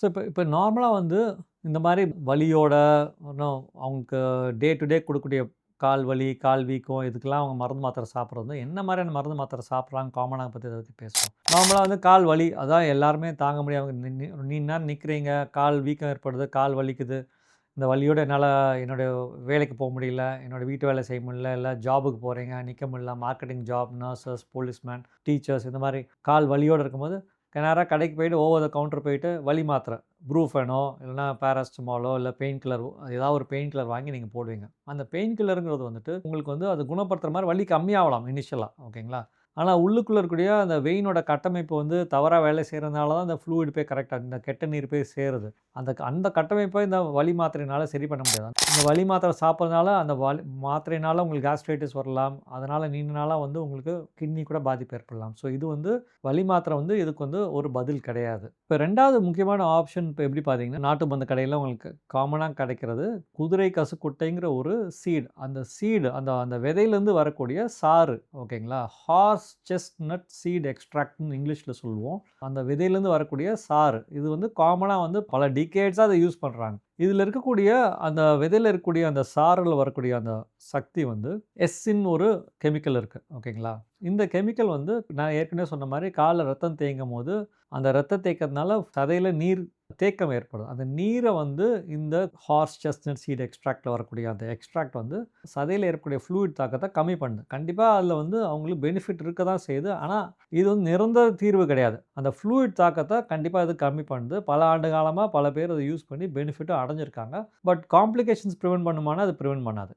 So இப்போ நார்மலா வந்து இந்த மாரி வலியோட இன்னும் அவங்களுக்கு டே டு டே குடுக்கக்கூடிய கால் வலி, கால் வீக்கம் இதுக்கெல்லாம் அவங்க மருந்து மாத்திரை சாப்பிடுறது வந்து என்ன மாரியான மருந்து மாத்திரை சாப்பிடுறாங்க காமனா பத்தி இத பத்தி பேசுவோம். நார்மலா வந்து கால் வலி அதான் எல்லாருமே தாங்க முடியாம நீண்ட நேரம் நிக்கிறீங்க, கால் வீக்கம் ஏற்படுது, கால் வலிக்குது. இந்த வலியோட என்னால என்னுடைய வேலைக்கு போ முடியல, என்னோட வீட்டு வேலை செய்ய முடியல, இல்ல ஜாபுக்கு போறீங்க, நிக்க முடியல, marketing job, nurses, policeman, teachers இந்த மாரி கால் வலியோட இருக்கும்போது நேரா கடைக்கு போயிட்டு ஓவர் த கவுண்டர் போயிட்டு வலி மாத்திரை ப்ரூஃபெனோ இல்லைனா பேராசிட்டமாலோ இல்லை பெயின் கில்லர் ஏதாவது ஒரு பெயின் கில்லர் வாங்கி நீங்கள் போடுவீங்க. அந்த பெயின் கில்லருங்கிறது வந்துட்டு உங்களுக்கு வந்து அது குணப்படுத்துற மாதிரி வலி கம்மியாகலாம் இனிஷியலாக, ஓகேங்களா? ஆனால் உள்ளுக்குள்ளே இருக்கக்கூடிய அந்த வெயினோட கட்டமைப்பு வந்து தவறாக வேலை செய்கிறதுனால தான் அந்த ஃப்ளூயிட் போய் கரெக்டாக இந்த கெட்ட நீர் போய் சேருது. அந்த அந்த கட்டமைப்பை இந்த வலி மாத்திரையினால சரி பண்ண முடியாது. இந்த வலி மாத்திரை சாப்பிட்றதுனால அந்த வலி மாத்திரையினால உங்களுக்கு கேஸ்ட்ரைட்டிஸ் வரலாம். அதனால் நீண்ட நாளாக வந்து உங்களுக்கு கிட்னி கூட பாதிப்பு ஏற்படலாம். ஸோ இது வந்து வலி மாத்திரை வந்து இதுக்கு வந்து ஒரு பதில் கிடையாது. இப்போ 2வது முக்கியமான ஆப்ஷன் இப்போ எப்படி பார்த்தீங்கன்னா, நாட்டு மருந்து கடையில உங்களுக்கு காமனா கிடைக்கிறது குதிரை கசுக்குட்டைங்கிற ஒரு சீட். அந்த சீடு அந்த அந்த விதையிலேருந்து வரக்கூடிய சாறு, ஓகேங்களா? ஹார்ஸ் செஸ்ட்நட் சீட் எக்ஸ்ட்ராக்ட்ன்னு இங்கிலீஷ்ல சொல்லுவோம். அந்த விதையிலேருந்து வரக்கூடிய சாறு. இது வந்து காமனா வந்து பல டிகேட்ஸா அத யூஸ் பண்றாங்க. இதில இருக்கக்கூடிய அந்த விதையில இருக்கக்கூடிய அந்த சாறுல வரக்கூடிய அந்த சக்தி வந்து எஸ்ஸின்னு ஒரு கெமிக்கல் இருக்கு. ஓகேங்களா? இந்த கெமிக்கல் வந்து நான் ஏற்கனவே சொன்ன மாரி கால்ல ரத்தம் தேங்கும்போது, அந்த ரத்த தேக்கத்தினால சதையில நீர் தேக்கம் ஏற்படும். அந்த நீர வந்து இந்த ஹார்ஸ் செஸ்ட்நட் சீட் எக்ஸ்ட்ராக்ட்ல வரக்கூடிய அந்த எக்ஸ்ட்ராக்ட் வந்து சதையில ஏற்படக்கூடிய ஃப்ளூயிட் தாக்கத்த கம்மி பண்ணுது. கண்டிப்பா அதில வந்து அவங்களுக்கு பெனிஃபிட் இருக்க தான் செய்யுது. ஆனா, இது வந்து நிரந்தர தீர்வு கிடையாது. அந்த ஃப்ளூயிட் தாக்கத்த கண்டிப்பா இது கம்மி பண்ணுது. பல ஆண்டு காலமா பல பேர் அத யூஸ் பண்ணி பெனிஃபிட்டும் அடைஞ்சிருக்காங்க. பட் காம்ப்ளிகேஷன்ஸ் பிரிவென்ட் பண்ணுமானா, அது பிரிவென்ட் பண்ணாது.